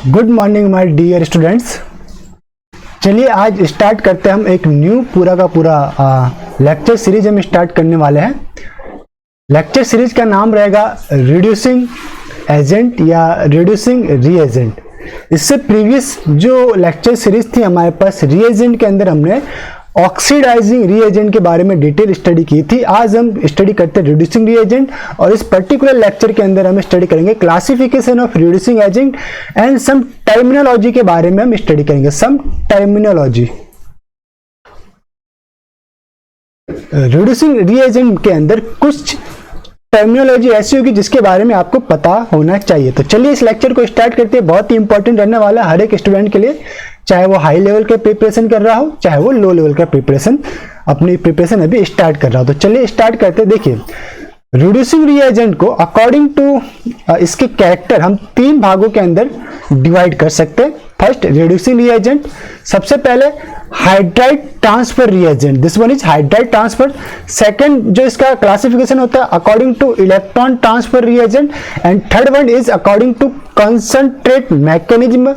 Good morning my dear students. चलिए आज start करते हैं हम एक न्यू पूरा का पूरा लेक्चर सीरीज हम स्टार्ट करने वाले हैं। लेक्चर सीरीज का नाम रहेगा रिड्यूसिंग एजेंट या रिड्यूसिंग रीएजेंट। इससे प्रीवियस जो लेक्चर सीरीज थी हमारे पास रीएजेंट के अंदर हमने ऑक्सीडाइजिंग रीएजेंट के बारे में डिटेल स्टडी की थी। आज हम स्टडी करते हैं रिड्यूसिंग रीएजेंट और इस पर्टिकुलर लेक्चर के अंदर हम स्टडी करेंगे classification of reducing agent and some terminology के बारे में हम स्टडी करेंगे। सम टर्मिनोलॉजी रिड्यूसिंग रीएजेंट के अंदर कुछ टर्मिनोलॉजी ऐसी होगी जिसके बारे में आपको पता होना चाहिए। तो चलिए इस लेक्चर को स्टार्ट करते हैं। बहुत ही इंपॉर्टेंट रहने वाला है हर एक स्टूडेंट के लिए, चाहे वो हाई लेवल का प्रिपरेशन कर रहा हो चाहे वो लो लेवल का अपनी प्रिपरेशन अभी स्टार्ट कर रहा हो। तो चलिए स्टार्ट करते हैं। देखिए रिड्यूसिंग रीएजेंट को अकॉर्डिंग टू इसके कैरेक्टर हम तीन भागों के अंदर डिवाइड कर सकते हैं। फर्स्ट रिड्यूसिंग रीएजेंट, सबसे पहले hydride transfer reagent, this one is hydride transfer. Second जो इसका क्लासिफिकेशन होता है according to electron transfer reagent and third one is according to concentrate mechanism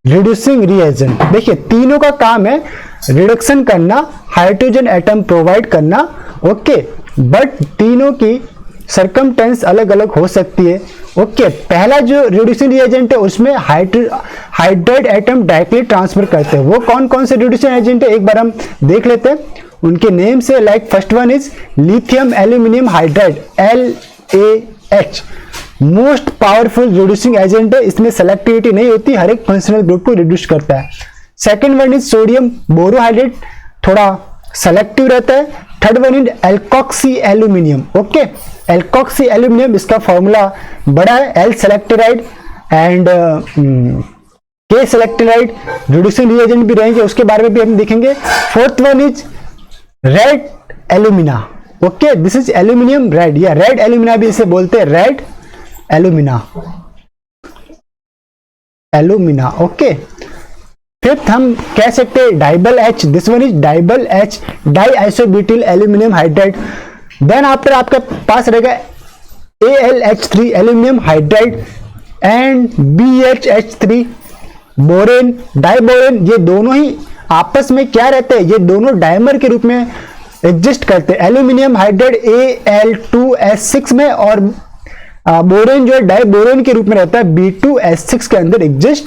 reducing reagent. देखिए तीनों का काम है रिडक्शन करना, हाइड्रोजन एटम प्रोवाइड करना, ओके, बट तीनों की सरकमटेंस अलग अलग हो सकती है। ओके, पहला जो रिड्यूसिंग रिएजेंट है उसमें हाइड्राइड एटम डायरेक्टली ट्रांसफर करते हैं। वो कौन कौन से रिड्यूसिंग एजेंट है एक बार हम देख लेते हैं उनके नेम से। Like first one is lithium aluminium hydride LaH, most powerful reducing agent है। इसमें सेलेक्टिविटी नहीं होती, हर एक फंक्शनल ग्रुप को रिड्यूस करता है। Second one is sodium borohydrate, थोड़ा सेलेक्टिव रहता है। Third one is alkoxy aluminium, okay, alkoxy aluminium, इसका फॉर्मूला बड़ा है, एल सेलेक्टेराइड एंड के सेलेक्टेराइड रिड्यूसिंग रिएजेंट भी रहेंगे, उसके बारे में भी हम देखेंगे। Fourth one is red alumina, okay, this is aluminium red या रेड एल्यूमिना भी इसे बोलते हैं, रेड एल्यूमिना, ओके। फिफ्थ हम कह सकते हैं DIBAL H, this one is DIBAL H, diisobutyl aluminium hydride. Then after आपके पास रहेगा AlH3 aluminium hydride and BHH3 borane, diborane. ये दोनों ही आपस में क्या रहते हैं, ये दोनों डायमर के रूप में एग्जिस्ट करते हैं। एल्यूमिनियम हाइड्राइड Al2S6 में और बोरेन जो है डाइबोरेन के रूप में रहता है, B2S6 के अंदर एग्जिस्ट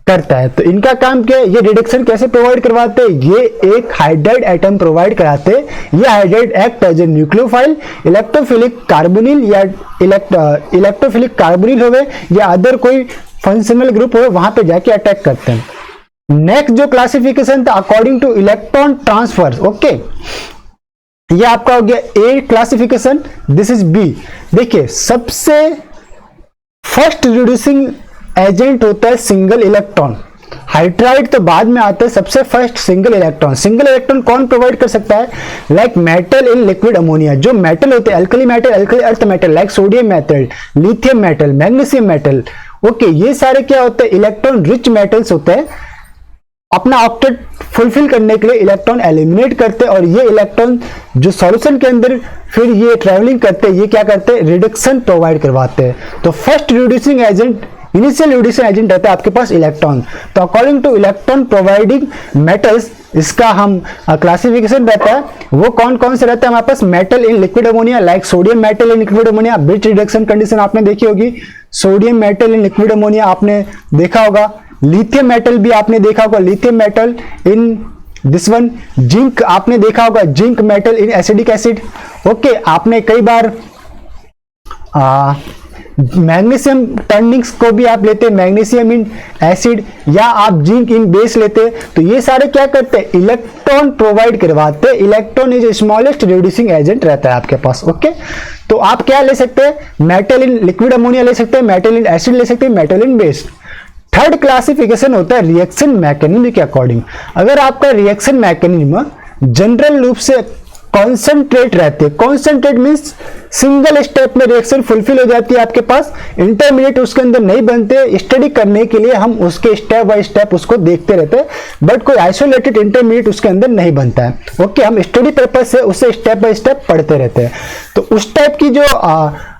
करता है। तो इनका काम क्या है, ये रिडक्शन कैसे प्रोवाइड करवाते हैं, ये एक हाइड्राइड एटम प्रोवाइड कराते हैं। ये hydride act as a nucleophile, electrophilic carbonyl या इलेक्ट्रोफिलिक कार्बोनिल होवे या अदर कोई फंक्शनल ग्रुप हो वहां पे जाके अटैक करते हैं। नेक्स्ट जो क्लासिफिकेशन था according to electron transfer, okay, ये आपका हो गया ए क्लासिफिकेशन, दिस इज बी। देखिए सबसे फर्स्ट रिड्यूसिंग एजेंट होता है सिंगल इलेक्ट्रॉन, हाइड्राइड तो बाद में आता है, सबसे first single electron. Single electron कौन प्रोवाइड कर सकता है, like metal in liquid ammonia, जो मेटल होते हैं alkali metal, alkali earth metal, like sodium metal, lithium metal, magnesium metal, okay, ये सारे क्या होते हैं इलेक्ट्रॉन रिच मेटल्स होते हैं। अपना ऑक्टेट फुलफिल करने के लिए इलेक्ट्रॉन एलिमिनेट करते हैं और ये इलेक्ट्रॉन जो सॉल्यूशन के अंदर फिर ये ट्रेवलिंग करते हैं, ये क्या करते हैं रिडक्शन प्रोवाइड करवाते हैं। तो first reducing agent, initial reducing agent रहता है आपके पास इलेक्ट्रॉन। तो according to electron providing metals इसका हम क्लासिफिकेशन रहता है। वो कौन कौन से रहता है हमारे पास, metal in liquid ammonia, like sodium metal in liquid ammonia, Birch reduction condition आपने देखी होगी, sodium metal in liquid ammonia आपने देखा होगा, लिथियम मेटल भी आपने देखा होगा, lithium metal in this one, zinc आपने देखा होगा, zinc metal in acidic acid, okay. आपने कई बार मैग्नीशियम टर्निंग्स को भी आप लेते हैं, मैग्नीशियम इन एसिड, या आप जिंक इन बेस लेते हैं। तो ये सारे क्या करते हैं इलेक्ट्रॉन प्रोवाइड करवाते हैं। Electron is smallest reducing agent रहता है आपके पास, ओके। तो आप क्या ले सकते हैं, मेटल इन लिक्विड अमोनिया ले सकते हैं, मेटल इन एसिड ले सकते हैं, मेटल इन बेस। थर्ड क्लासिफिकेशन होता है रिएक्शन मैकेनिज्म के अकॉर्डिंग। अगर आपका रिएक्शन मैकेनिज्म जनरल रूप से कॉन्सेंट्रेट रहते हैं। कॉन्सेंट्रेट मीन्स सिंगल स्टेप में रिएक्शन फुलफिल हो जाती है आपके पास, इंटरमीडिएट उसके अंदर नहीं बनते। स्टडी करने के लिए हम उसके स्टेप बाय स्टेप उसको देखते रहते हैं, बट कोई आइसोलेटेड इंटरमीडिएट उसके अंदर नहीं बनता है। ओके, हम स्टडी पर्पज से उससे स्टेप बाय स्टेप पढ़ते रहते हैं। तो उस टाइप की जो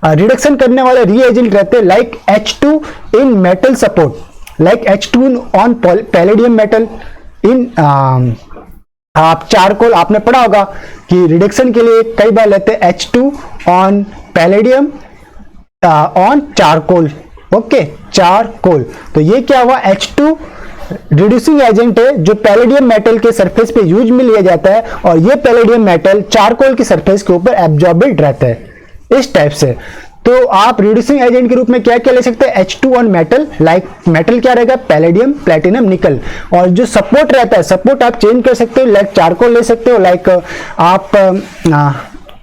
रिडक्शन करने वाले रिएजेंट रहते हैं, like H2 in metal support, like H2 on palladium metal, in आप चारकोल, आपने पढ़ा होगा कि रिडक्शन के लिए कई बार लेते हैं H2 on palladium on charcoal. Okay, charcoal, तो ये क्या हुआ, H2 रिड्यूसिंग एजेंट है जो पैलेडियम मेटल के सरफेस पे यूज में लिया जाता है, और ये पैलेडियम मेटल चारकोल की सरफेस के ऊपर एब्जॉर्बेड रहता है, इस टाइप से। तो आप रिड्यूसिंग एजेंट के रूप में क्या क्या ले सकते हैं, H2 on metal, like metal क्या रहेगा, पैलेडियम, प्लेटिनम, निकल। और जो सपोर्ट रहता है, सपोर्ट आप चेंज कर सकते हो, लाइक चारकोल ले सकते हो, लाइक आप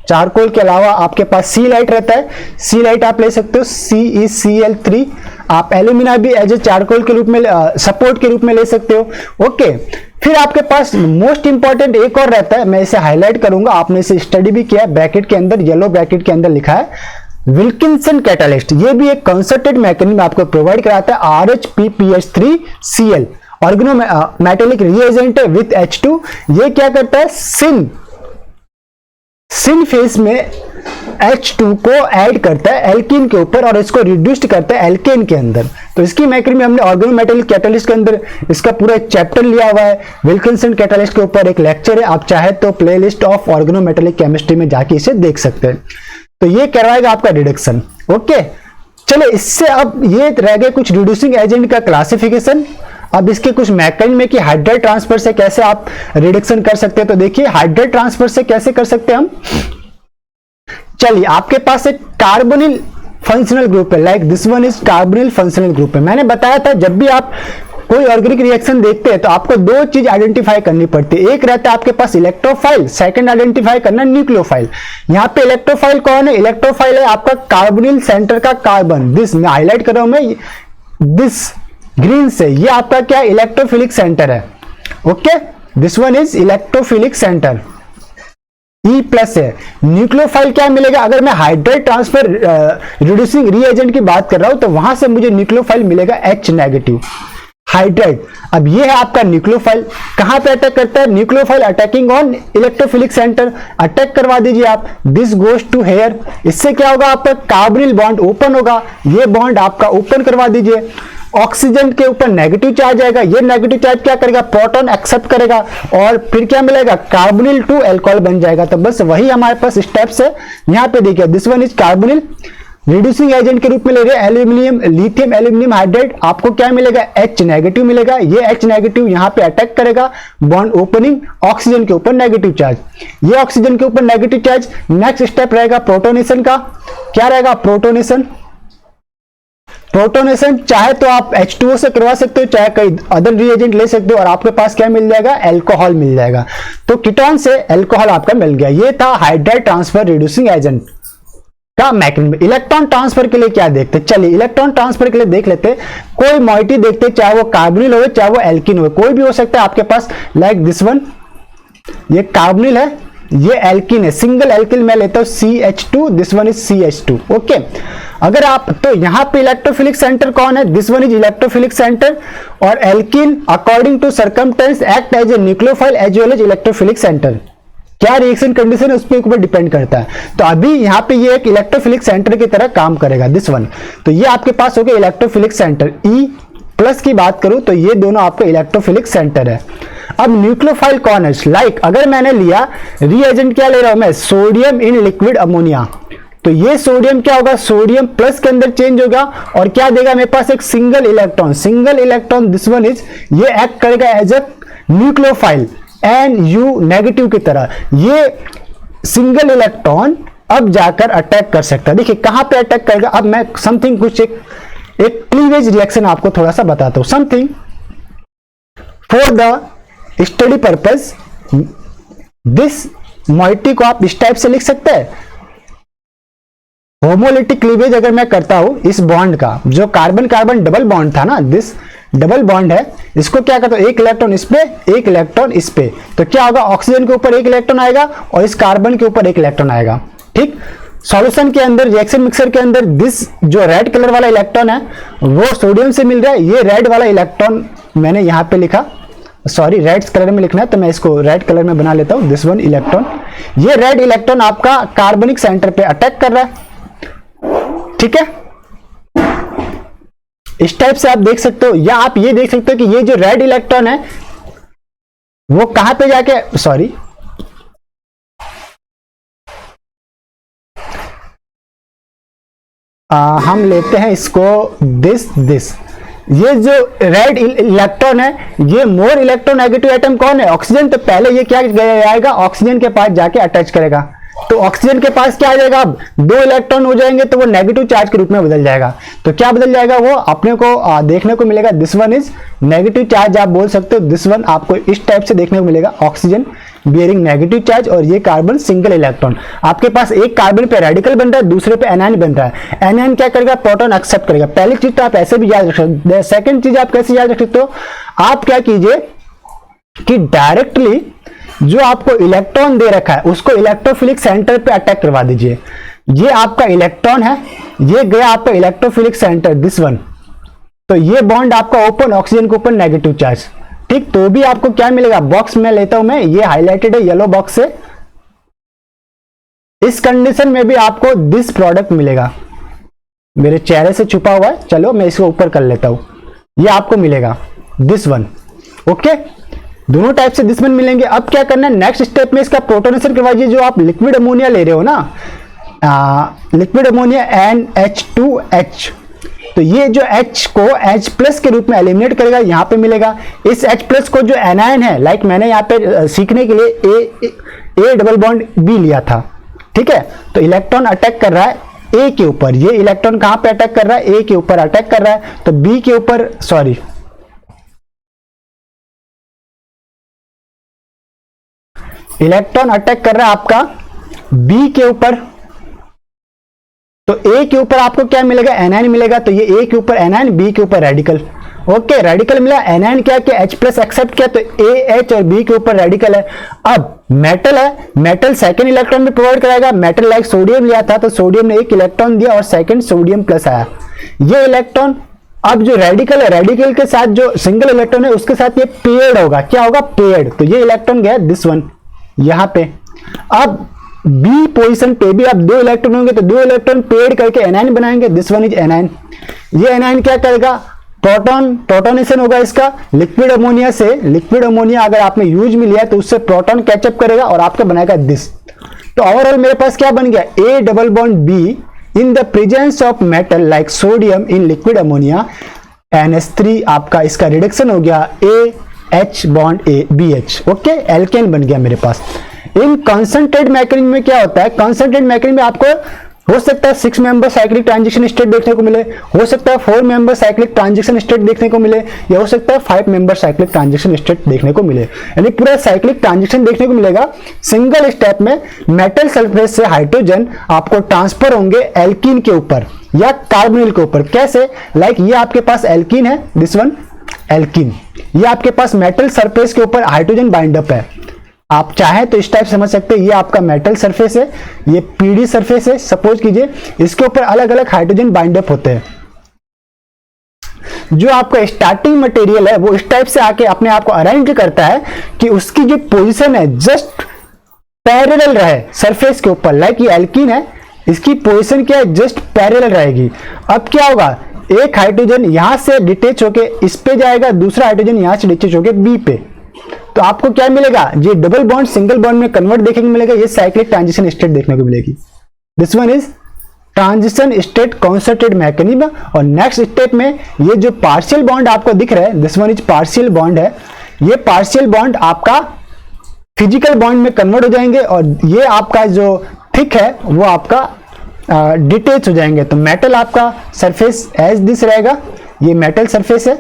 चारकोल के अलावा आपके पास सी लाइट रहता है, सी लाइट आप ले सकते हो, CeCl3। आप एल्यूमिना भी एज ए चारकोल के रूप में सपोर्ट के रूप में ले सकते हो। ओके, फिर आपके पास मोस्ट इंपॉर्टेंट एक और रहता है, मैं इसे हाईलाइट करूंगा, आपने इसे स्टडी भी किया, ब्रैकेट के अंदर, येलो ब्रैकेट के अंदर लिखा है, विल्किंसन कैटालिस्ट। ये भी एक कंसर्टेड मैकेनिज्म आपको प्रोवाइड कराता है, RHPPH3Cl, ऑर्गेनो मेटेलिक रिएजेंट है विथ H2। ये क्या करता है, सिन फेस में H2 को ऐड करता है एल्कीन के ऊपर और इसको रिड्यूस्ड करता है एल्केन के अंदर। तो इसकी मैकेनिज्म हमने ऑर्गेनोमेटेलिक कैटालिस्ट के अंदर इसका पूरा एक चैप्टर लिया हुआ है, विल्किंसन कैटालिस्ट के ऊपर एक लेक्चर है, आप चाहे तो प्लेलिस्ट ऑफ ऑर्गेनोमेटेलिक केमिस्ट्री में जाके इसे देख सकते हैं। तो ये करवाएगा आपका रिडक्शन। ओके, चलो इससे अब ये रह गए कुछ रिड्यूसिंग एजेंट का क्लासिफिकेशन। अब इसके कुछ मैकेनिज्म है कि हाइड्राइड ट्रांसफर से कैसे आप रिडक्शन कर सकते हैं। तो देखिए हाइड्राइड ट्रांसफर से कैसे कर सकते हैं हम। चलिए, आपके पास एक कार्बोनिल फंक्शनल ग्रुप है, like this one is carbonyl functional group है। मैंने बताया था जब भी आप कोई ऑर्गेनिक रिएक्शन देखते हैं तो आपको दो चीज आइडेंटिफाई करनी पड़ती है, एक रहता है आपके पास इलेक्ट्रोफाइल, सेकंड आइडेंटिफाई करना न्यूक्लियोफाइल। यहाँ पे इलेक्ट्रोफाइल कौन है, इलेक्ट्रोफाइल है आपका कार्बोनिल सेंटर का कार्बन, दिस मैं हाईलाइट कर रहा हूं मैं, दिस ग्रीन से, ये आपका क्या इलेक्ट्रोफिलिक सेंटर है। Okay, this one is electrophilic centre, E+ है। न्यूक्लियोफाइल क्या मिलेगा, अगर मैं हाइड्राइड ट्रांसफर रिड्यूसिंग रिएजेंट की बात कर रहा हूं तो वहां से मुझे न्यूक्लियोफाइल मिलेगा H-, हाइड्राइड। अब ये है आपका न्यूक्लियोफाइल, कहां पे अटैक करता है, nucleophile attacking on electrophilic centre, attack करवा दीजिए आप, दिस गोज टू हेयर। इससे क्या होगा, आपका कार्बोनिल बॉन्ड ओपन होगा, ये बॉन्ड आपका ओपन करवा दीजिए। ऑक्सीजन के ऊपर नेगेटिव चार्ज आएगा, ये नेगेटिव चार्ज क्या करेगा, प्रोटॉन एक्सेप्ट करेगा और फिर क्या मिलेगा, कार्बोनिल टू अल्कोहल बन जाएगा। तो बस वही हमारे पास स्टेप्स है। यहाँ पे देखिए this one is carbonyl, reducing agent के रूप में ले रहे हैं एल्यूमिनियम, लिथियम एल्यूमिनियम हाइड्राइड, आपको क्या मिलेगा, H- मिलेगा। ये H- यहाँ पे अटैक करेगा, बॉन्ड ओपनिंग, ऑक्सीजन के ऊपर नेगेटिव चार्ज, ये ऑक्सीजन के ऊपर नेगेटिव चार्ज। नेक्स्ट स्टेप रहेगा प्रोटोनेशन का, क्या रहेगा, प्रोटोनेशन। प्रोटोनेशन चाहे तो आप H2O से करवा सकते हो, चाहे कई अदर रिएजेंट ले सकते हो और आपके पास क्या मिल जाएगा, अल्कोहल मिल जाएगा। तो कीटोन से अल्कोहल आपका मिल गया। ये था हाइड्राइड ट्रांसफर रिड्यूसिंग एजेंट का मैकेनिज्म। इलेक्ट्रॉन ट्रांसफर के लिए क्या देखते हैं, चलिए इलेक्ट्रॉन ट्रांसफर के लिए देख लेते हैं। कोई मॉइटी देखते हैं, चाहे वो कार्बोनिल हो चाहे वो एल्किन हो, कोई भी हो सकता है आपके पास, लाइक दिस वन, ये कार्बोनिल है, ये एल्किन है, सिंगल एल्किन मैं लेता हूं CH2, this one is CH2। Okay, अगर आप तो यहां पे इलेक्ट्रोफिलिक सेंटर कौन है, this one is electrophilic centre, और alkene according to circumstance act as a nucleophile as well as electrophilic centre. क्या रिएक्शन कंडीशन है उस पर ऊपर डिपेंड करता है। तो अभी यहाँ पे ये एक इलेक्ट्रोफिलिक सेंटर की तरह काम करेगा, दिस वन। तो ये आपके पास हो गया इलेक्ट्रोफिलिक सेंटर। E+ की बात करूं तो ये दोनों आपके इलेक्ट्रोफिलिक सेंटर है। अब न्यूक्लियोफाइल कौन है, लाइक अगर मैंने लिया रिएजेंट, क्या ले रहा हूं मैं, सोडियम इन लिक्विड अमोनिया, तो ये सोडियम क्या होगा, सोडियम प्लस के अंदर चेंज होगा और क्या देगा मेरे पास, एक single electron, this one is, ये एक्ट करेगा एज अ न्यूक्लियोफाइल NU- की तरह। ये सिंगल इलेक्ट्रॉन अब जाकर अटैक कर सकता है। देखिए कहां पे अटैक करेगा। अब मैं समथिंग कुछ एक क्लीवेज रिएक्शन आपको थोड़ा सा बताता हूं, something for the study purpose. This moiety को आप इस टाइप से लिख सकते हैं, होमोलिटिक क्लीवेज अगर मैं करता हूं इस बॉन्ड का, जो कार्बन कार्बन डबल बॉन्ड था ना, दिस डबल बॉन्ड है, इसको क्या करता हूं, एक इलेक्ट्रॉन इस पे, एक इलेक्ट्रॉन इस पे, तो क्या होगा, ऑक्सीजन के ऊपर एक इलेक्ट्रॉन आएगा और इस कार्बन के ऊपर एक इलेक्ट्रॉन आएगा। ठीक, सॉल्यूशन के अंदर, रिएक्शन मिक्सर के अंदर दिस जो रेड कलर वाला इलेक्ट्रॉन है वो सोडियम से मिल रहा है। ये रेड वाला इलेक्ट्रॉन मैंने यहाँ पे लिखा, सॉरी रेड कलर में लिखना है तो मैं इसको रेड कलर में बना लेता हूं, दिस वन इलेक्ट्रॉन। ये रेड इलेक्ट्रॉन आपका कार्बनिक सेंटर पे अटैक कर रहा है। ठीक है, इस टाइप से आप देख सकते हो, या आप ये देख सकते हो कि ये जो रेड इलेक्ट्रॉन है वो कहां पे जाके, सॉरी हम लेते हैं इसको दिस ये जो रेड इलेक्ट्रॉन है ये मोर इलेक्ट्रोनेगेटिव एटम कौन है, ऑक्सीजन। तो पहले ये क्या जाएगा, ऑक्सीजन के पास जाके अटैच करेगा, तो ऑक्सीजन के पास क्या आ जाएगा, अब 2 इलेक्ट्रॉन हो जाएंगे तो वो नेगेटिव चार्ज के रूप में बदल जाएगा। तो क्या बदल जाएगा, वो अपने को देखने को मिलेगा, this one is negative charge, आप बोल सकते हो दिस वन आपको इस टाइप से देखने को मिलेगा, ऑक्सीजन बियरिंग नेगेटिव चार्ज और ये कार्बन सिंगल इलेक्ट्रॉन। आपके पास एक कार्बन पे रेडिकल बन रहा है, दूसरे पे एनायन बन रहा है। एनायन क्या करेगा, प्रोटॉन एक्सेप्ट करेगा। पहली चीज तो आप ऐसे भी याद रख सकते हो। सेकंड चीज आप कैसे याद रख सकते हो, आप क्या कीजिए कि डायरेक्टली जो आपको इलेक्ट्रॉन दे रखा है उसको इलेक्ट्रोफिलिक सेंटर पे अटैक करवा दीजिए। ये आपका इलेक्ट्रॉन है, ये गया आपका इलेक्ट्रोफिलिक सेंटर, दिस वन, तो ये बॉन्ड आपका ओपन, ऑक्सीजन के ऊपर नेगेटिव चार्ज। ठीक, तो भी आपको क्या मिलेगा, बॉक्स में लेता हूं मैं, ये हाईलाइटेड है येलो बॉक्स से, इस कंडीशन में भी आपको दिस प्रोडक्ट मिलेगा, मेरे चेहरे से छुपा हुआ है, चलो मैं इसको ऊपर कर लेता हूं, ये आपको मिलेगा दिस वन। ओके, दोनों टाइप से दिस वन मिलेंगे। अब क्या करना है, नेक्स्ट स्टेप में इसका प्रोटोनेशन करवाइए। जो आप लिक्विड अमोनिया ले रहे हो ना, लिक्विड अमोनिया NH2H, तो ये जो H को H प्लस के रूप में एलिमिनेट करेगा, यहां पे मिलेगा। इस H प्लस को जो एनायन है, लाइक मैंने यहाँ पे सीखने के लिए A डबल बॉन्ड B लिया था। ठीक है, तो इलेक्ट्रॉन अटैक कर रहा है A के ऊपर, ये इलेक्ट्रॉन कहां पे अटैक कर रहा है, A के ऊपर अटैक कर रहा है, तो B के ऊपर, सॉरी इलेक्ट्रॉन अटैक कर रहा है आपका B के ऊपर, तो A के ऊपर आपको क्या मिलेगा, एनायन मिलेगा। तो ये A के ऊपर एनायन, B के ऊपर रेडिकल। ओके, रेडिकल मिला, एनायन क्या किया, H प्लस एक्सेप्ट किया, तो A H और B के ऊपर रेडिकल है। अब मेटल है, मेटल सेकंड इलेक्ट्रॉन भी प्रोवाइड कराएगा। मेटल लाइक सोडियम लिया था तो सोडियम ने एक इलेक्ट्रॉन दिया और सेकंड सोडियम प्लस आया, ये इलेक्ट्रॉन। अब जो रेडिकल है, रेडिकल के साथ जो सिंगल इलेक्ट्रॉन है उसके साथ ये पेयर्ड होगा, क्या होगा, पेयर्ड, तो ये इलेक्ट्रॉन गया दिस वन यहां पे। अब बी पोजीशन पे भी अब 2 इलेक्ट्रॉन होंगे तो 2 इलेक्ट्रॉन पेड करके एनायन बनाएंगे, दिस वन इज एनायन। ये एनायन क्या करेगा, प्रोटोनेशन होगा इसका लिक्विड अमोनिया से। लिक्विड अमोनिया अगर आपने यूज में लिया तो उससे प्रोटॉन कैचअप करेगा और आपका बनाएगा दिस। तो ओवरऑल मेरे पास क्या बन गया, A double bond B in the presence of metal like sodium in liquid ammonia, NH3 आपका इसका रिडक्शन हो गया AH bond BH। Okay, alkane बन गया मेरे पास। इन कंसंट्रेट मैकेनिज्म में क्या होता है, कंसंट्रेट मैकेनिज्म में आपको हो सकता है 6 मेंबर साइक्लिक ट्रांजिशन स्टेट देखने को मिले, हो सकता है 4 मेंबर साइक्लिक ट्रांजिशन स्टेट देखने को मिले, या हो सकता है 5 मेंबर साइक्लिक ट्रांजिशन स्टेट देखने को मिले। यानी पूरा साइक्लिक ट्रांजिशन देखने को मिलेगा। सिंगल स्टेप में मेटल सल्फेट से हाइड्रोजन आपको ट्रांसफर होंगे एल्कीन के ऊपर या कार्बोनिल के ऊपर। कैसे, लाइक ये आपके पास एल्कीन है, दिस वन एल्कीन, ये आपके पास मेटल सरफेस के ऊपर हाइड्रोजन बाइंडअप है। आप चाहे तो इस टाइप समझ सकते हैं, ये आपका मेटल सरफेस है, ये पीडी सरफेस है, सपोज कीजिए इसके ऊपर अलग अलग हाइड्रोजन बाइंडअप होते हैं। जो आपका स्टार्टिंग मटेरियल है वो इस टाइप से आके अपने आप को अरेंज करता है कि उसकी जो पोजीशन है जस्ट पैरेलल रहे सरफेस के ऊपर। लाइक ये एल्कीन है, इसकी पोजीशन क्या है, जस्ट पैरेलल रहेगी। अब क्या होगा, एक हाइड्रोजन यहां से डिटेच होके इस पे जाएगा, दूसरा हाइड्रोजन यहां से डिटेच होके बी पे, तो आपको क्या मिलेगा, ये डबल बॉन्ड सिंगल बॉन्ड में कन्वर्ट देखने को मिलेगा, ये साइक्लिक ट्रांजिशन स्टेट देखने को मिलेगी। This one is transition state concentrated mechanism. और नेक्स्ट स्टेप में ये जो पार्शियल बॉन्ड आपको दिख रहा है, this one is partial bond है, ये पार्शियल बॉन्ड आपका फिजिकल बॉन्ड में कन्वर्ट हो जाएंगे और ये आपका जो थिक है वो आपका डिटेच हो जाएंगे। तो मेटल आपका सरफेस एज दिस रहेगा, ये मेटल सरफेस है।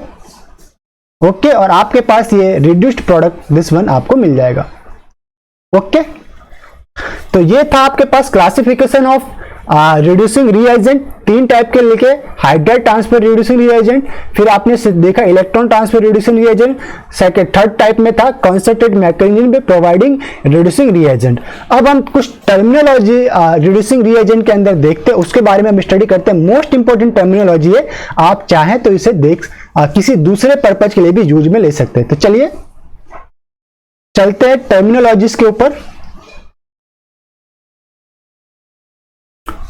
ओके, और आपके पास ये रिड्यूस्ड प्रोडक्ट दिस वन आपको मिल जाएगा। ओके, तो ये था आपके पास classification of reducing reagent, 3 type के लिखे, हाइड्राइड ट्रांसफर रिड्यूसिंग रिएजेंट, फिर आपने देखा electron transfer reducing reagent, second third type में था कंसंट्रेटेड मैकेनिज्म पे प्रोवाइडिंग रिड्यूसिंग रिएजेंट। अब हम कुछ टर्मिनोलॉजी रिड्यूसिंग रिएजेंट के अंदर देखते हैं, उसके बारे में हम स्टडी करते हैं। मोस्ट इंपॉर्टेंट टर्मिनोलॉजी है, आप चाहें तो इसे किसी दूसरे पर्पज के लिए भी यूज में ले सकते हैं। तो चलिए चलते हैं टर्मिनोलॉजीज के ऊपर।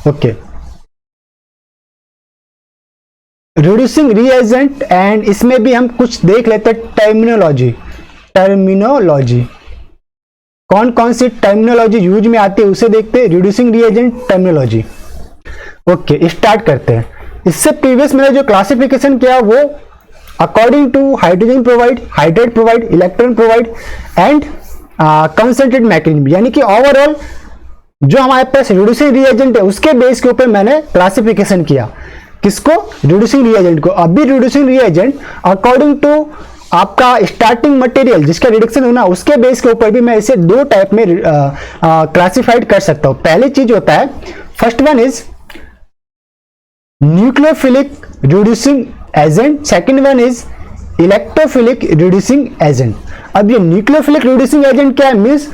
ओके, रिड्यूसिंग रिएजेंट एंड इसमें भी हम कुछ देख लेते हैं टर्मिनोलॉजी कौन कौन सी टर्मिनोलॉजी यूज में आती है उसे देखते हैं। Reducing reagent terminology. Okay, start करते हैं। इससे प्रीवियस मैंने जो क्लासिफिकेशन किया वो according to hydrogen provide, hydride provide, electron provide and concentrated mechanism, यानी कि ओवरऑल जो हमारे पास रिड्यूसिंग रिएजेंट है उसके बेस के ऊपर मैंने क्लासिफिकेशन किया। किसको? रिड्यूसिंग रिएजेंट को। अभी रिड्यूसिंग रिएजेंट अकॉर्डिंग टू आपका स्टार्टिंग मटेरियल जिसका रिडक्शन होना उसके बेस के ऊपर भी मैं इसे 2 टाइप में क्लासिफाइड कर सकता हूं। पहली चीज होता है, first one is nucleophilic reducing agent, second one is electrophilic reducing agent. अब ये न्यूक्लियोफिलिक रिड्यूसिंग एजेंट क्या है? Means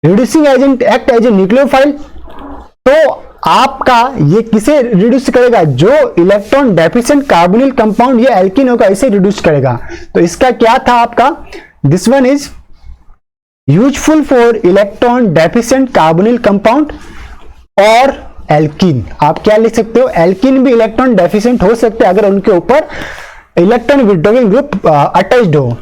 reducing agent act as a nucleophile. तो आपका ये किसे रिड्यूस करेगा? जो इलेक्ट्रॉन डेफिशिएंट कार्बोनिल कंपाउंड या एल्कीन होगा इसे रिड्यूस करेगा। तो इसका क्या था आपका? This one is useful for electron deficient carbonyl compound और एल्कीन। आप क्या लिख सकते हो? एल्कीन भी इलेक्ट्रॉन डेफिशिएंट हो सकते हैं अगर उनके ऊपर इलेक्ट्रॉन विड्रॉइंग ग्रुप अटैच्ड हो,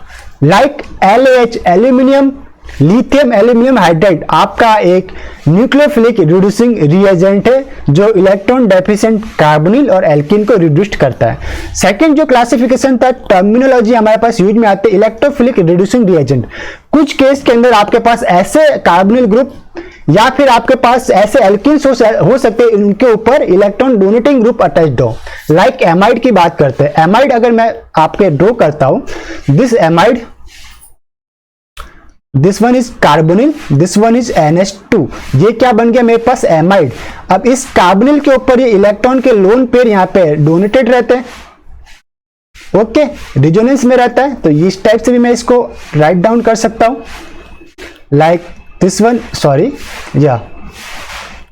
like LAH aluminium, lithium aluminium hydride आपका एक न्यूक्लियोफिलिक रिड्यूसिंग रिएजेंट है जो इलेक्ट्रॉन डेफिशिएंट कार्बोनिल और एल्कीन को रिड्यूस करता है। सेकंड जो क्लासिफिकेशन था, टर्मिनोलॉजी हमारे पास यूज में आते हैं इलेक्ट्रोफिलिक रिड्यूसिंग रिएजेंट। कुछ केस के अंदर आपके पास ऐसे कार्बोनिल ग्रुप या फिर आपके पास ऐसे एल्कीन्स हो सकते हैं इनके ऊपर इलेक्ट्रॉन डोनेटिंग ग्रुप अटैच्ड हो, लाइक एमाइड की बात करते हैं। एमाइड अगर मैं आपके ड्रॉ करता हूं, this amide, this one is carbonyl, this one is NH2, ये क्या बन गया मेरे पास? एमाइड। अब इस कार्बोनिल के ऊपर ये इलेक्ट्रॉन के लोन पेयर यहाँ पे डोनेटेड रहते हैं, ओके, रिजोनेंस में रहता है। तो इस टाइप से भी मैं इसको राइट डाउन कर सकता हूं, लाइक दिस वन, सॉरी या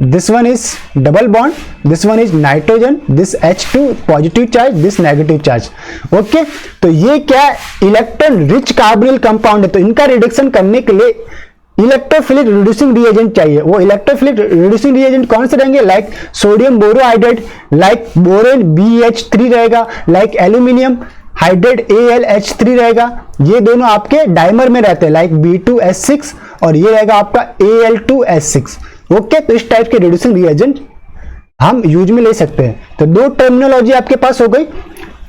this one is double bond, this one is nitrogen, this H2 positive charge, this negative charge. Okay, तो ये क्या इलेक्ट्रॉन रिच कार्बोनिल कंपाउंड है, तो इनका रिडक्शन करने के लिए इलेक्ट्रोफिलिक रिड्यूसिंग रिएजेंट चाहिए। वो इलेक्ट्रोफिलिक रिड्यूसिंग रिएजेंट कौन से रहेंगे? Like sodium borohydride, like borane BH3 रहेगा, लाइक एल्यूमिनियम हाइड्राइड AlH3 रहेगा। ये दोनों आपके डाइमर में रहते हैं, लाइक B2S6, और ये रहेगा आपका Al2S6। ओके, तो इस टाइप के रिड्यूसिंग रिएजेंट हम यूज में ले सकते हैं। तो 2 टर्मिनोलॉजी आपके पास हो गई,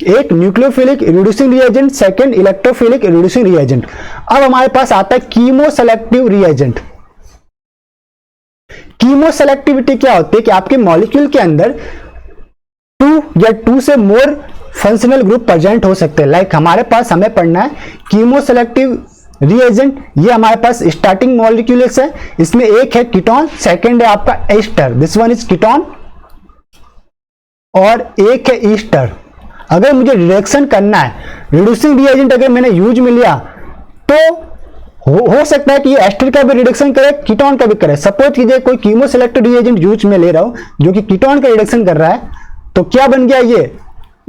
एक nucleophilic reducing reagent, second electrophilic reducing reagent. अब हमारे पास आता है chemo selective reagent. Chemo selectivity क्या होती है कि आपके मॉलिक्यूल के अंदर 2 या 2 से मोर फंक्शनल ग्रुप प्रेजेंट हो सकते हैं। लाइक हमारे पास हमें पढ़ना है कीमो सेलेक्टिव रिएजेंट। ये हमारे पास स्टार्टिंग मॉलिक्यूल्स है, इसमें एक है कीटोन, सेकंड है आपका ester, this one is ketone, और एक है ईस्टर। अगर मुझे रिडक्शन करना है, रिड्यूसिंग रिएजेंट अगर मैंने यूज में लिया तो हो सकता है कि ये एस्टर का भी रिडक्शन करे, कीटोन का भी करे। सपोज कीजिए कोई कीमो सेलेक्टिव रिएजेंट यूज में ले रहा हूं जो कि कीटोन का रिडक्शन कर रहा है, तो क्या बन गया?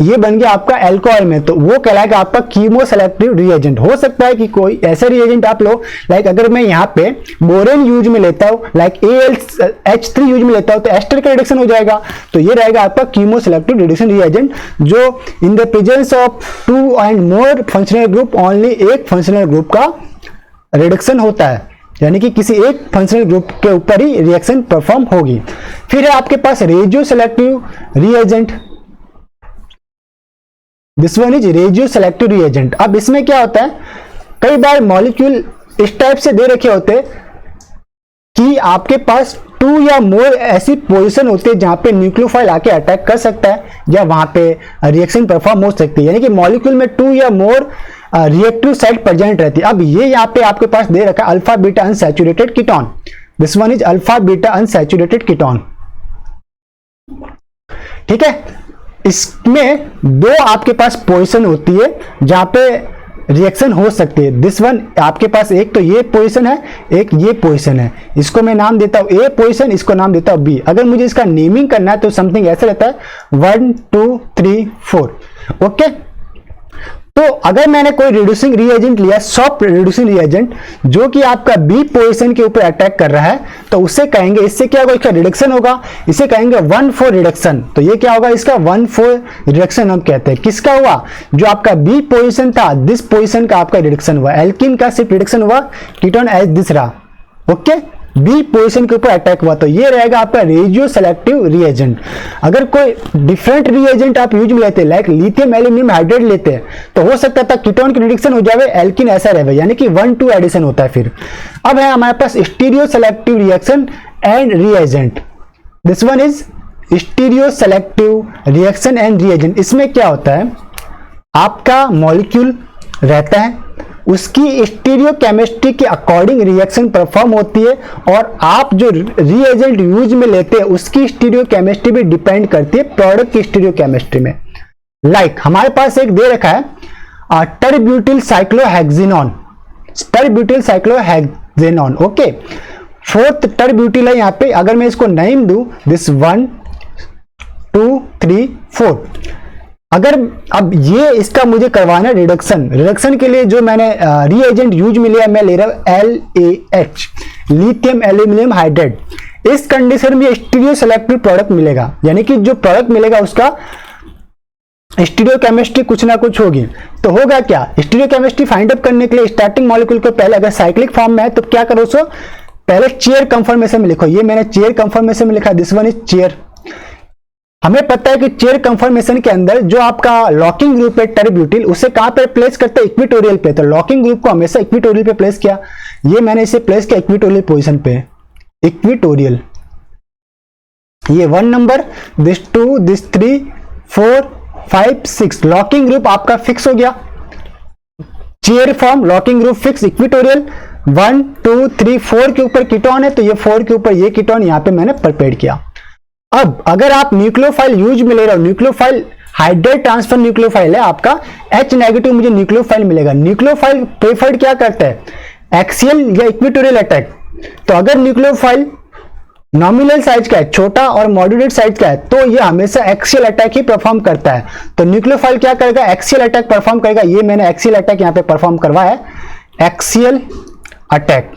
ये बन गया आपका अल्कोहल में, तो वो कहलाएगा आपका कीमो सेलेक्टिव रिएजेंट। हो सकता है कि कोई ऐसा रिएजेंट आप लो, लाइक अगर मैं यहाँ पे बोरेन यूज में लेता हूँ, लाइक AlH3 यूज में लेता हूँ, तो एस्टर का रिडक्शन हो जाएगा। तो ये रहेगा आपका कीमो सेलेक्टिव रिडक्शन रिएजेंट, जो इन the presence of 2 and more functional group only एक फंक्शनल ग्रुप का रिडक्शन होता है, यानी कि किसी एक फंक्शनल ग्रुप के ऊपर ही रिएक्शन परफॉर्म होगी। फिर है आपके पास regioselective reagent, this one is regioselective reagent. अब इसमें क्या होता है, कई बार मॉलिक्यूल इस टाइप से दे रखे होते हैं कि आपके पास 2 या मोर ऐसी पोजीशन होती है जहां पे न्यूक्लियोफाइल आके अटैक कर सकता है या वहां पे रिएक्शन परफॉर्म हो सकती है, यानी कि मॉलिक्यूल में 2 या मोर रिएक्टिव साइट प्रेजेंट रहती है। अब ये यहाँ पे आपके पास दे रखा है alpha beta unsaturated ketone, this one is alpha beta unsaturated ketone. ठीक है, इसमें दो आपके पास पोजीशन होती है जहां पे रिएक्शन हो सकती है। दिस वन आपके पास एक तो ये पोजीशन है, एक ये पोजीशन है। इसको मैं नाम देता हूं ए पोजीशन, इसको नाम देता हूं बी। अगर मुझे इसका नेमिंग करना है तो समथिंग ऐसा रहता है 1 2 3 4। ओके, तो अगर मैंने कोई रिड्यूसिंग रिएजेंट लिया, सॉफ्ट रिड्यूसिंग रिएजेंट, जो कि आपका बी पोजीशन के ऊपर अटैक कर रहा है, तो उससे कहेंगे, इससे क्या होगा, इसका रिडक्शन होगा, इसे कहेंगे 1,4 रिडक्शन। तो ये क्या होगा, इसका 1,4 रिडक्शन हम कहते हैं। किसका हुआ, जो आपका बी पोजीशन था, दिस पोजीशन का आपका रिडक्शन हुआ। एल्किन का सिर्फ रिडक्शन हुआ, कीटोन एज दिस रहा। ओके, बी पोजीशन के ऊपर अटैक हुआ, तो ये रहेगा आपका रेडियो सेलेक्टिव रिएजेंट। अगर कोई डिफरेंट रिएजेंट आप यूज में लेते, लाइक लिथियम एल्यूमिनियम हाइड्रेट लेते हैं, तो हो सकता था कीटोन की रिडक्शन हो जाए, एल्किन ऐसा रहे, यानी कि 1,2 एडिशन होता है। फिर अब है हमारे पास stereoselective reaction and reagent. This one is stereoselective reaction and reagent. इसमें क्या होता है, आपका मॉलिक्यूल रहता है, उसकी स्टीरियो केमिस्ट्री के अकॉर्डिंग रिएक्शन परफॉर्म होती है, और आप जो रिएजेंट यूज में लेते हैं उसकी स्टीरियो केमिस्ट्री भी डिपेंड करती है प्रोडक्ट की स्टीरियो केमिस्ट्री में। लाइक हमारे पास एक दे रखा है टरब्यूटिल साइक्लोहेक्सिनॉन, टरब्यूटिल साइक्लोहेक्सिनॉन। ओके, 4th टरब्यूटिल है यहाँ पे। अगर मैं इसको नेम दूं, दिस 1 2 3 4, अगर अब ये इसका मुझे करवाना है रिडक्शन, रिडक्शन के लिए जो मैंने रिएजेंट यूज में लिया, मैं ले रहा हूं LaH, लिथियम एल्यूमिनियम हाइड्रेट। इस कंडीशन में स्टीरियो सेलेक्टिव प्रोडक्ट मिलेगा, यानी कि जो प्रोडक्ट मिलेगा उसका स्टीरियो केमिस्ट्री कुछ ना कुछ होगी। तो होगा क्या, स्टीरियो केमिस्ट्री फाइंड आउट करने के लिए स्टार्टिंग मॉलिक्यूल को पहले, अगर साइक्लिक फॉर्म में है तो क्या करो, सो पहले चेयर कंफर्मेशन में लिखो। ये मैंने चेयर कंफर्मेशन में लिखा, दिस वन इज चेयर। हमें पता है कि चेयर कंफर्मेशन के अंदर जो आपका लॉकिंग ग्रुप है टरब्यूटिल, उसे कहां पर प्लेस करते हैं, इक्विटोरियल पे। तो लॉकिंग ग्रुप को हमेशा इक्विटोरियल पे प्लेस किया, ये मैंने इसे प्लेस किया इक्विटोरियल पोजीशन पे, इक्विटोरियल। ये 1 number, this 2, this 3 4 5 6, locking group आपका फिक्स हो गया। Chair form, locking group fix, equatorial. 1 2 3 4 के ऊपर कीटोन है, तो ये 4 के ऊपर ये कीटोन यहां पे मैंने प्रिपेयर किया। अब अगर आप न्यूक्लियोफाइल यूज में ले रहे हो, न्यूक्लियोफाइल हाइड्रेट ट्रांसफर न्यूक्लियोफाइल है आपका, H नेगेटिव मुझे न्यूक्लियोफाइल मिलेगा। न्यूक्लियोफाइल प्रेफर्ड क्या करता है, एक्सियल या इक्विटोरियल अटैक। तो अगर न्यूक्लियोफाइल नॉमिनल साइज का है, छोटा और मॉडरेट साइज का है, तो ये हमेशा एक्सियल अटैक ही परफॉर्म करता है। तो न्यूक्लियोफाइल क्या करेगा, एक्सियल अटैक परफॉर्म करेगा। ये मैंने एक्सियल अटैक यहां पे परफॉर्म करवाया है, एक्सियल अटैक।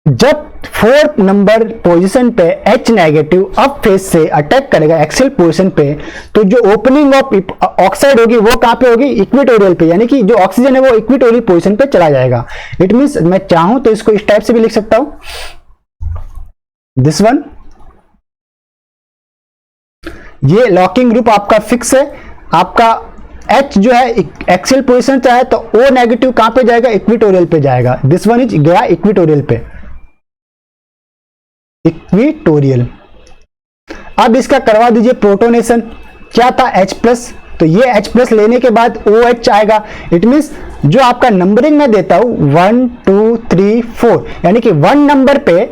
जब 4th नंबर पोजीशन पे H नेगेटिव अप फेज से अटैक करेगा एक्सियल पोजीशन पे, तो जो ओपनिंग ऑफ ऑक्साइड होगी वो कहां पे होगी, इक्विटोरियल पे, यानी कि जो ऑक्सीजन है वो इक्विटोरियल पोजीशन पे चला जाएगा। इट मींस मैं चाहूं तो इसको इस टाइप से भी लिख सकता हूं, दिस वन। ये लॉकिंग ग्रुप आपका फिक्स है, आपका H जो है एक्सियल पोजीशन चाहे तो O नेगेटिव कहां पे जाएगा, इक्विटोरियल पे जाएगा। दिस वन इज गया इक्विटोरियल पे, इक्विटोरियल। अब इसका करवा दीजिए प्रोटोनेशन। क्या था, H+, तो ये H+ लेने के बाद OH आएगा। इट मींस जो आपका नंबरिंग में देता हूं 1 2 3 4, यानी कि 1 नंबर पे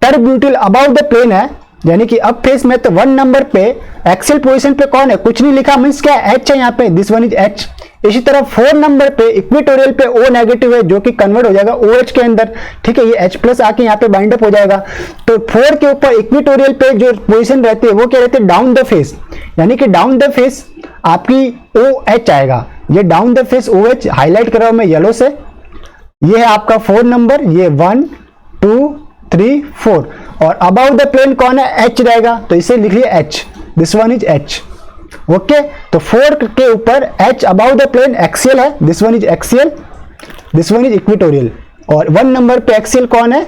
टरब्यूटिल अबाउट द प्लेन है, यानी कि अब फेस में, तो 1 नंबर पे एक्सियल पोजीशन पे कौन है, कुछ नहीं लिखा, मींस क्या H है यहाँ पे, दिस वन इज H। इसी तरह 4 नंबर पे इक्विटोरियल पे O नेगेटिव है, जो कि कन्वर्ट हो जाएगा OH के अंदर। ठीक है, ये H+ आके यहाँ पे बाइंड अप हो जाएगा। तो 4 के ऊपर इक्विटोरियल पे जो पोजीशन रहती है वो क्या रहती है, डाउन द फेस, यानी कि डाउन द फेस आपकी OH आएगा। ये down the face OH highlight कर रहा हूं मैं येलो से। ये है आपका 4 नंबर, ये 1 2 3 4, और अबाउट द प्लेन कौन है, H रहेगा, तो इसे लिख लिया H, this one is H। Okay, तो 4 के ऊपर H about the plane axial है, this one is axial, this one is equatorial. और 1 नंबर पे एक्सियल कौन है,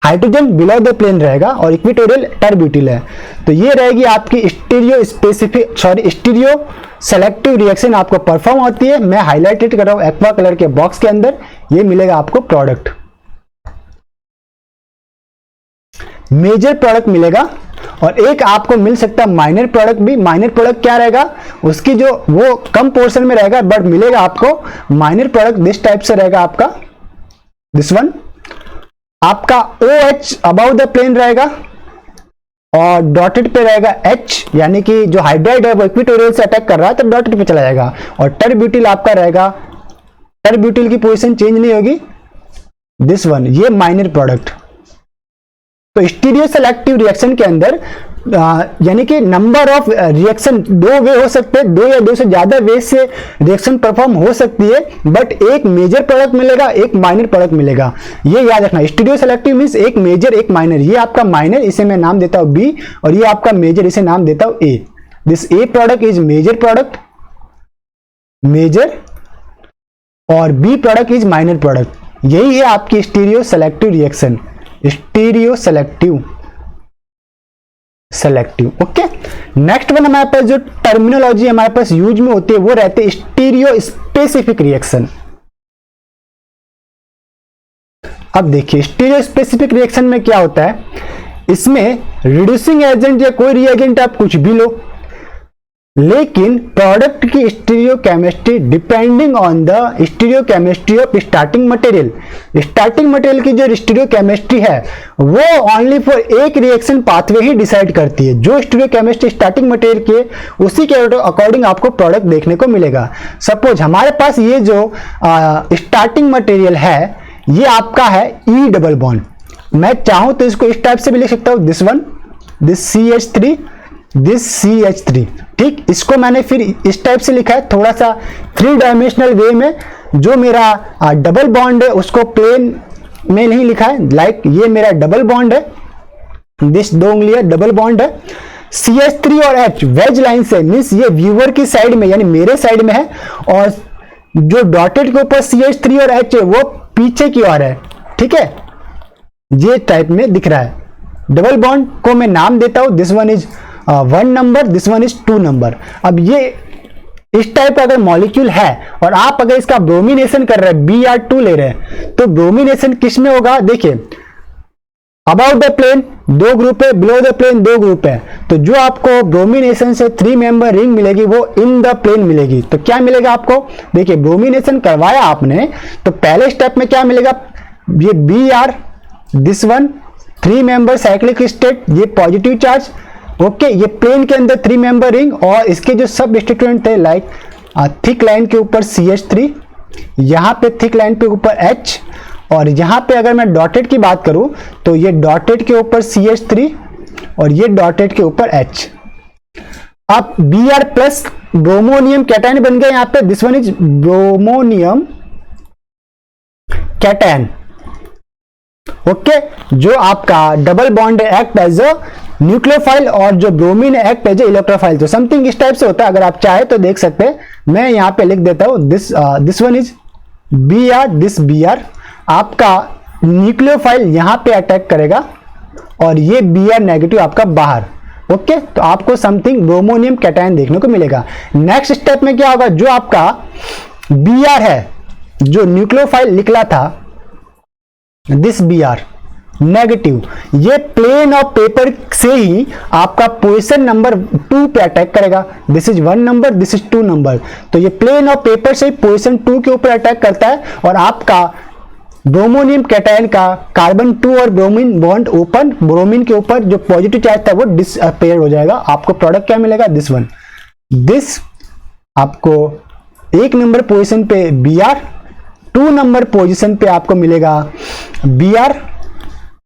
हाइड्रोजन बिलो द प्लेन रहेगा, और इक्विटोरियल टरब्यूटिल है। तो ये रहेगी आपकी स्टीरियो सेलेक्टिव रिएक्शन आपको परफॉर्म होती है। मैं हाईलाइटेड कर रहा हूं एक्वा कलर के बॉक्स के अंदर, ये मिलेगा आपको प्रोडक्ट, मेजर प्रोडक्ट मिलेगा, और एक आपको मिल सकता है माइनर प्रोडक्ट भी। माइनर प्रोडक्ट क्या रहेगा, उसकी जो वो कम पोर्शन में रहेगा, बट मिलेगा आपको माइनर प्रोडक्ट दिस टाइप से रहेगा आपका, दिस वन। आपका OH अबाउट द प्लेन रहेगा, और डॉटेड पे रहेगा H, यानी कि जो हाइड्राइड है वो इक्वेटोरियल से अटैक कर रहा है तो डॉटेड पे चला जाएगा। और टर्ब्यूटिल आपका रहेगा, टर्ब्यूटिल की पोजीशन चेंज नहीं होगी, दिस वन, ये माइनर प्रोडक्ट। तो स्टीरियो सेलेक्टिव रिएक्शन के अंदर यानी कि नंबर ऑफ रिएक्शन दो वे हो सकते हैं, दो या दो से ज्यादा वे से रिएक्शन परफॉर्म हो सकती है, बट एक मेजर प्रोडक्ट मिलेगा, एक माइनर प्रोडक्ट मिलेगा, ये याद रखना। स्टीरियो सेलेक्टिव मींस एक मेजर एक माइनर। ये आपका माइनर, इसे मैं नाम देता हूं बी, और ये आपका मेजर, इसे नाम देता हूं A. This A product is major product, major, और B product is minor product. यही है आपकी stereoselective reaction, stereoselective okay. Next one हमारे पास जो टर्मिनोलॉजी हमारे पास यूज में होती है वो रहते हैं स्टीरियो स्पेसिफिक रिएक्शन। अब देखिए स्टीरियो स्पेसिफिक रिएक्शन में क्या होता है, इसमें रिड्यूसिंग एजेंट या कोई रिएजेंट आप कुछ भी लो, लेकिन प्रोडक्ट की stereo chemistry depending on the stereochemistry of starting material. Starting material की जो स्टीरियो केमिस्ट्री है वो ओनली फॉर एक रिएक्शन पाथवे ही डिसाइड करती है। जो स्टीरियो केमिस्ट्री स्टार्टिंग मटेरियल के, उसी के अकॉर्डिंग आपको प्रोडक्ट देखने को मिलेगा। सपोज हमारे पास ये जो स्टार्टिंग मटेरियल है ये आपका है ई डबल बॉन्ड। मैं चाहूं तो इसको इस टाइप से भी लिख सकता हूं, this one, this CH3, this CH3। ठीक, इसको मैंने फिर इस टाइप से लिखा है, थोड़ा सा 3 डायमेंशनल वे में। जो मेरा डबल बॉन्ड है उसको प्लेन में नहीं लिखा है, लाइक ये मेरा डबल बॉन्ड है, दिस 2 उंगलियां डबल बॉन्ड है। CH3 और H वेज लाइन से, मीन्स ये व्यूअर की साइड में यानी मेरे साइड में है, और जो डॉटेड के ऊपर CH3 और H है वो पीछे की ओर है। ठीक है, ये टाइप में दिख रहा है। डबल बॉन्ड को मैं नाम देता हूं, this one is 1 number, this one is 2 number. अब ये इस टाइप का अगर मॉलिक्यूल है और आप अगर इसका ब्रोमिनेशन कर रहे हैं, Br2 ले रहे हैं, तो ब्रोमिनेशन किस में होगा, देखिए अबाउट द प्लेन 2 ग्रुप है, बिलो द प्लेन 2 ग्रुप है। तो जो आपको ब्रोमिनेशन से 3 मेंबर रिंग मिलेगी वो इन द प्लेन मिलेगी। तो क्या मिलेगा आपको, देखिए ब्रोमिनेशन करवाया आपने तो पहले स्टेप में क्या मिलेगा, ये Br, this one 3 member cyclic state, ये पॉजिटिव चार्ज, ओके। ये प्लेन के अंदर 3 मेंबर रिंग, और इसके जो सब स्टेटमेंट थे लाइक थिक लाइन के ऊपर CH3, यहां पे थिक लाइन पे ऊपर H, और यहां पे अगर मैं डॉटेड की बात करूं तो ये डॉटेड के ऊपर CH3 और ये डॉटेड के ऊपर H। अब Br प्लस ब्रोमोनियम कैटायन बन गया यहां पे, this one is bromonium cation, okay. जो आपका double bond act as a nucleophile और जो bromine act as a electrophile. तो समथिंग इस टाइप से होता है, अगर आप चाहे तो देख सकते हैं। मैं यहां पे लिख देता हूं, this one is Br, this Br आपका न्यूक्लियोफाइल यहां पे अटैक करेगा, और ये Br नेगेटिव आपका बाहर, ओके। तो आपको समथिंग ब्रोमोनियम कैटायन देखने को मिलेगा। नेक्स्ट स्टेप में क्या होगा, जो आपका Br है, जो न्यूक्लियोफाइल निकला था, दिस Br नेगेटिव, ये प्लेन ऑफ पेपर से ही आपका पोजीशन नंबर 2 पे अटैक करेगा। This is 1 number, this is 2 number. तो ये प्लेन ऑफ पेपर से पोजीशन 2 के ऊपर अटैक करता है, और आपका ब्रोमोनियम कैटायन का कार्बन 2 और ब्रोमीन बॉन्ड ओपन, ब्रोमीन के ऊपर जो पॉजिटिव चार्ज था वो डिसअपियर हो जाएगा। आपको प्रोडक्ट क्या मिलेगा, दिस वन, दिस आपको 1 नंबर पोजीशन पे Br, 2 नंबर पोजीशन पे आपको मिलेगा Br।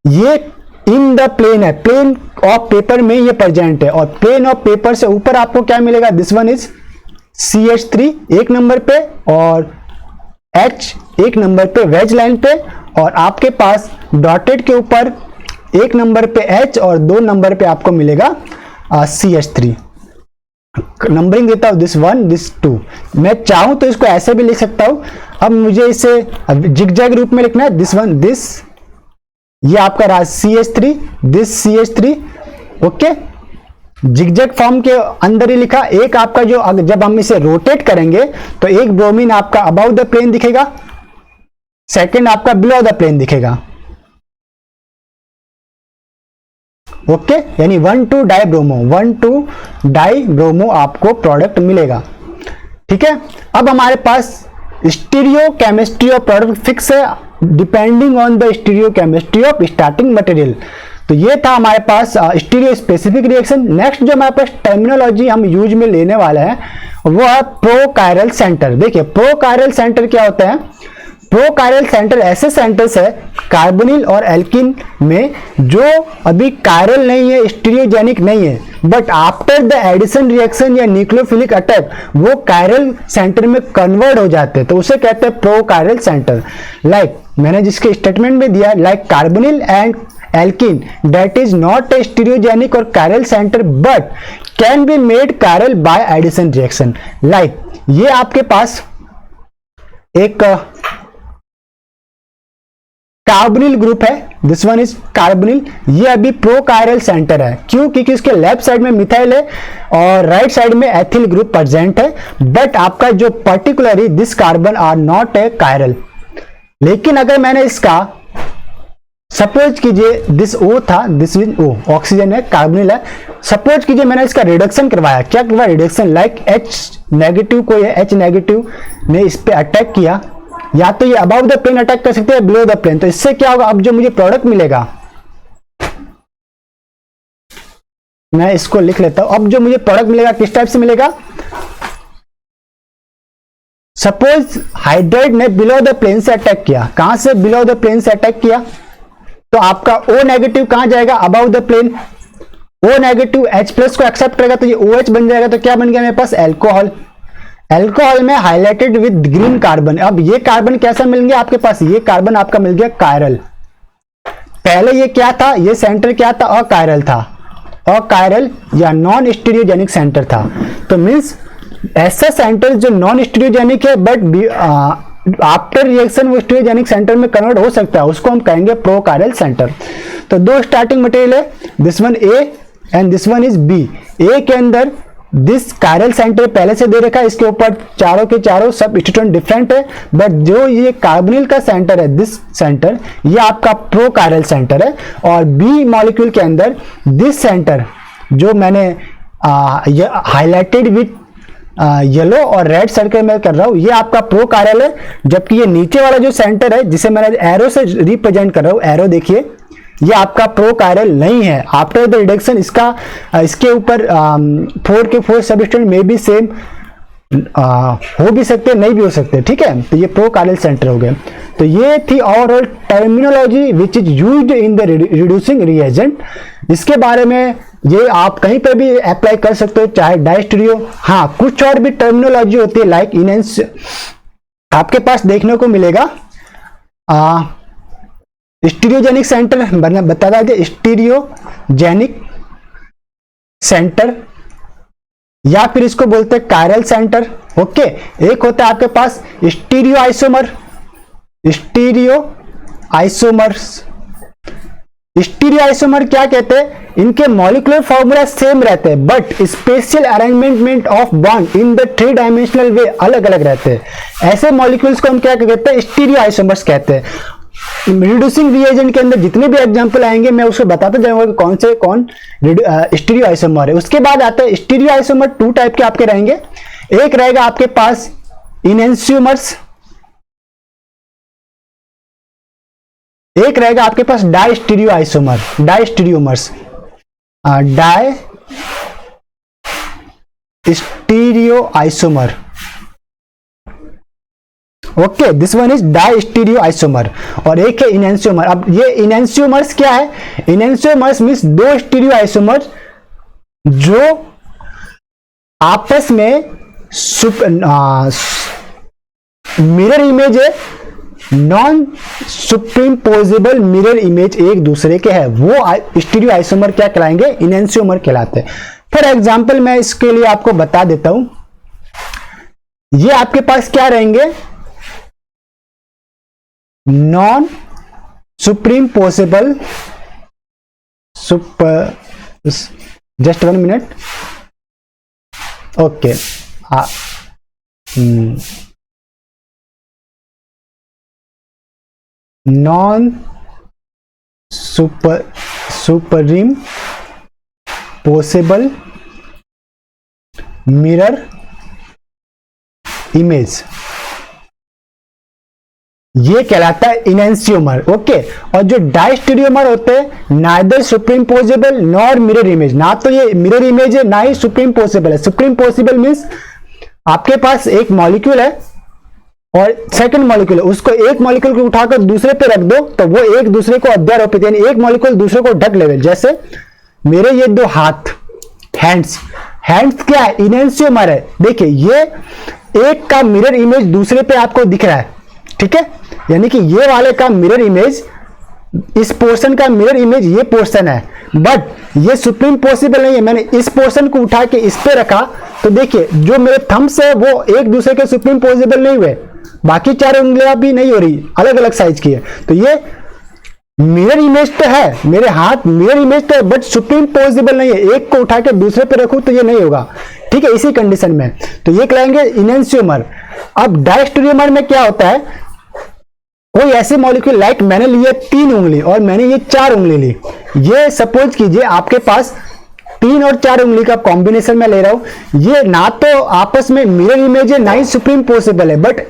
ये इन द प्लेन है, प्लेन ऑफ पेपर में ये प्रेजेंट है, और प्लेन ऑफ पेपर से ऊपर आपको क्या मिलेगा, this one is CH3 1 number पे, और H 1 नंबर पे वेज लाइन पे, और आपके पास डॉटेड के ऊपर 1 नंबर पे H और 2 नंबर पे आपको मिलेगा CH3। नंबरिंग देता हूं, दिस 1, दिस 2। मैं चाहूं तो इसको ऐसे भी लिख सकता हूं। अब मुझे इसे जिगजैग रूप में लिखना है, दिस वन, दिस, ये आपका रहा CH3, this CH3, okay. Zigzag form के अंदर ही लिखा। एक आपका जो जब हम इसे रोटेट करेंगे तो एक ब्रोमीन आपका अबाउट द प्लेन दिखेगा, सेकंड आपका बिलो द प्लेन दिखेगा, ओके। यानी 1,2 डाइब्रोमो, 1,2 डाइब्रोमो आपको प्रोडक्ट मिलेगा। ठीक है, अब हमारे पास stereochemistry of product fix है depending on the stereochemistry of starting material. तो ये था हमारे पास स्टीरियो स्पेसिफिक रिएक्शन। नेक्स्ट जो हमारे पास टर्मिनोलॉजी हम यूज में लेने वाले हैं वो है प्रोकायरल सेंटर। देखिए प्रोकायरल सेंटर क्या होता है? प्रोकायरल सेंटर ऐसे सेंटर्स है कार्बोनिल और एल्किन में जो अभी कायरल नहीं है, स्टीरियोजेनिक नहीं है, but after the addition reaction या न्यूक्लियोफिलिक अटैक वो कायरल सेंटर में कन्वर्ट हो जाते हैं, तो उसे कहते हैं प्रोकायरल सेंटर। लाइक मैंने जिसके स्टेटमेंट में दिया, like carbonyl and alkene that is not a stereogenic और chiral centre but can be made chiral by addition reaction. Like ये आपके पास एक कार्बोनिल ग्रुप है, दिस वन इज कार्बोनिल, ये अभी प्रोकायरल सेंटर है। क्यों? क्योंकि इसके लेफ्ट साइड में मिथाइल है और राइट साइड में एथिल ग्रुप प्रेजेंट है, बट आपका जो particularly this carbon are not a chiral. लेकिन अगर मैंने इसका सपोज कीजिए दिस O था, दिस इज O, ऑक्सीजन है, कार्बोनिल है, सपोज कीजिए मैंने इसका रिडक्शन करवाया, क्या करवाया? रिडक्शन। लाइक H नेगेटिव को ये H नेगेटिव ने इस पे अटैक किया, या तो ये अबव द प्लेन अटैक कर सकते हैं, बिलो द प्लेन। तो इससे क्या होगा? अब जो मुझे प्रोडक्ट मिलेगा, मैं इसको लिख लेता हूं, अब जो मुझे प्रोडक्ट मिलेगा किस टाइप से मिलेगा? सपोज हाइड्राइड ने बिलो द प्लेन से अटैक किया, कहां से बिलो द प्लेन से अटैक किया? तो आपका O नेगेटिव कहां जाएगा? Above the plane. O negative H plus को एक्सेप्ट करेगा तो ये OH बन जाएगा, तो क्या बन गया मेरे पास? एल्कोहल। एल्कोहल में हाईलाइटेड विद ग्रीन कार्बन। अब ये कार्बन कैसा मिल गया आपके पास? ये कार्बन आपका मिल गया कायरल। पहले ये क्या था? ये सेंटर क्या था? अकायरल था, अकायरल या नॉन स्टीरियोजेनिक सेंटर था। तो मींस ऐसा सेंटर जो नॉन स्टीरियोजेनिक है बट आफ्टर रिएक्शन वो स्टीरियोजेनिक सेंटर में कन्वर्ट हो सकता है, उसको हम कहेंगे प्रोकायरल सेंटर। तो दो स्टार्टिंग मटेरियल है, this one A and this one is B। A के अंदर दिस कायरल सेंटर पहले से दे रखा है, इसके ऊपर चारों के चारों सब स्टूडेंट डिफरेंट है, बट जो ये कार्बोनिल का सेंटर है, दिस सेंटर, ये आपका प्रोकायरल सेंटर है। और बी मॉलिक्यूल के अंदर दिस सेंटर जो मैंने हाईलाइटेड विथ येलो और रेड सर्कल में कर रहा हूं, ये आपका प्रोकायरल है, जबकि ये नीचे वाला जो सेंटर है जिसे मैंने एरो से रिप्रेजेंट कर रहा हूं, एरो देखिए, ये आपका प्रोकायरल नहीं है। आफ्टर द रिडक्शन इसके ऊपर 4 के 4 सबस्टेंस में भी सेम हो भी सकते, नहीं भी हो सकते, ठीक है। तो ये प्रोकायरल सेंटर हो गया। तो ये थी overall terminology which is used in the reducing reagent. इसके बारे में ये आप कहीं पर भी अप्लाई कर सकते हो, चाहे डाइस्टीरियो। हाँ, कुछ और भी टर्मिनोलॉजी होती है, लाइक इनेंस आपके पास देखने को मिलेगा। स्टीरियोजेनिक सेंटर बता दें, स्टीरियोजेनिक सेंटर, या फिर इसको बोलते हैं कायरल सेंटर। ओके, एक होता है आपके पास stereoisomer. Stereoisomers, stereoisomer क्या कहते हैं? इनके मॉलिक्यूलर फॉर्मूला सेम रहते हैं but special arrangement of bond in the 3 dimensional वे अलग अलग रहते हैं। ऐसे मॉलिक्यूल्स को हम क्या कहते हैं? स्टीरियो आइसोमर्स कहते हैं। रिड्यूसिंग रिएजेंट के अंदर जितने भी एग्जांपल आएंगे मैं उसको बताते जाऊंगा कि कौन से कौन स्टीरियो आइसोमर है। उसके बाद आता है स्टीरियो आइसोमर 2 टाइप के आपके रहेंगे। एक रहेगा आपके पास इनेंशियोमर्स, एक रहेगा आपके पास diastereoisomer, diastereomers, diastereoisomer. Okay, this one is diastereoisomer. और एक है इनेंशियोमर। अब ये इनेंशियोमर्स क्या है? इनेंशियोमर्स मींस 2 स्टीरियो आइसोमर जो आपस में मिरर इमेज है, नॉन सुपरिम्पोजेबल मिरर इमेज एक दूसरे के है, वो स्टीरियो आइसोमर क्या कहलाएंगे? इनेंशियोमर कहलाते हैं। फॉर एग्जांपल मैं इसके लिए आपको बता देता हूं, ये आपके पास क्या रहेंगे? Non superimposable, just 1 minute. Okay, non superimposable mirror image. ये कहलाता है इनेंशियोमर। ओके, और जो डायस्टेरियोमर होते हैं neither superimposable nor mirror image, ना तो ये मिरर इमेज है ना ही सुप्रीम पोसिबल है। सुप्रीम पोसिबल मीन्स आपके पास एक मॉलिक्यूल है और सेकंड मॉलिक्यूल है, उसको एक मॉलिक्यूल को उठाकर दूसरे पे रख दो तो वो एक दूसरे को अध्यारोपित, यानी एक मॉलिक्यूल दूसरे को ढक लेवल। जैसे मेरे ये दो हाथ, हैंड्स क्या है, इनेंशियोमर है। देखिए ये एक का मिरर इमेज दूसरे पे आपको दिख रहा है, ठीक है, यानी कि ये वाले का मिरर इमेज, इस पोर्शन का मिरर इमेज ये पोर्शन है, बट ये सुप्रीम पॉसिबल नहीं है। मैंने इस पोर्शन को उठा के इस पे रखा तो देखिए जो मेरे थंब्स है वो एक दूसरे के सुप्रीम पॉसिबल नहीं हुए, बाकी चार उंगलियां भी नहीं हो रही, अलग अलग साइज की है। तो ये मिरर इमेज तो है, मेरे हाथ मिरर इमेज तो है, बट सुप्रीम पॉसिबल नहीं है। एक को उठा के दूसरे पे रखूं तो ये नहीं होगा, ठीक है, इसी कंडीशन में। तो ये कहलाएंगे इनेंशियोमर। अब डायस्टेरियोमर में क्या होता है, कोई ऐसे मॉलिक्यूल, लाइक मैंने लिए 3 उंगली और मैंने ये 4 उंगली ली। ये सपोज कीजिए आपके पास 3 और 4 उंगली का कॉम्बिनेशन में ले रहा हूं, ये ना तो आपस में मिरर इमेज है ना ही सुप्रीम पॉसिबल है, बट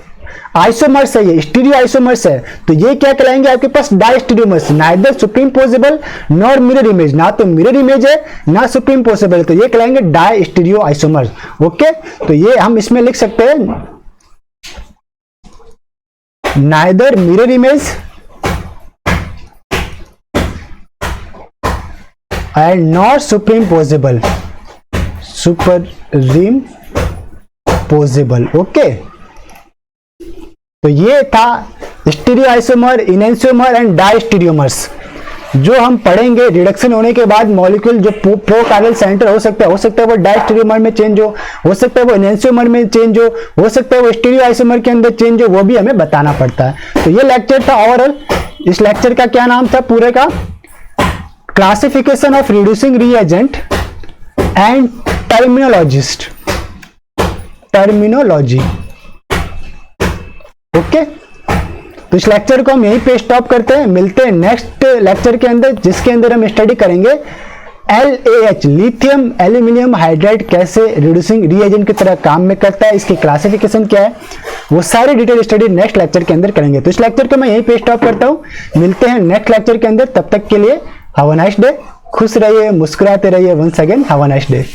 आइसोमर्स है, ये स्टीरियो आइसोमर्स है। तो ये क्या कहलाएंगे आपके पास diastereomers, neither superimposable nor mirror image, ना तो मिरर इमेज है ना सुप्रीम पॉसिबल है। तो ये कहलाएंगे डायस्टेरियो आइसोमर्स। ओके, तो ये हम इसमें लिख सकते हैं neither mirror image and not supreme possible, supreme possible. Okay, तो ये था stereo isomer, enantiomer and diastereomers, जो हम पढ़ेंगे रिडक्शन होने के बाद मॉलिक्यूल जो प्रो कार्बल सेंटर हो सकता है वो डायस्टेरियोमर में चेंज हो सकता है वो इनेंशियोमर में चेंज हो सकता है वो स्टीरियो आइसोमर के अंदर चेंज हो, वो भी हमें बताना पड़ता है। तो ये लेक्चर था ओवरऑल। इस लेक्चर का क्या नाम था पूरे का, classification of reducing reagent and terminology. Okay, तो इस लेक्चर को हम यहीं पे स्टॉप करते हैं, मिलते हैं नेक्स्ट लेक्चर के अंदर, जिसके अंदर हम स्टडी करेंगे LaH, लिथियम एल्यूमिनियम हाइड्राइड, कैसे रिड्यूसिंग रिएजेंट की तरह काम में करता है, इसकी क्लासिफिकेशन क्या है, वो सारी डिटेल स्टडी नेक्स्ट लेक्चर के अंदर करेंगे। तो इस लेक्चर को मैं यहीं पे स्टॉप करता हूं, मिलते हैं नेक्स्ट लेक्चर के अंदर। तब तक के लिए हैव अ नाइस डे, खुश रहिए, मुस्कुराते रहिए। Once again have a nice day.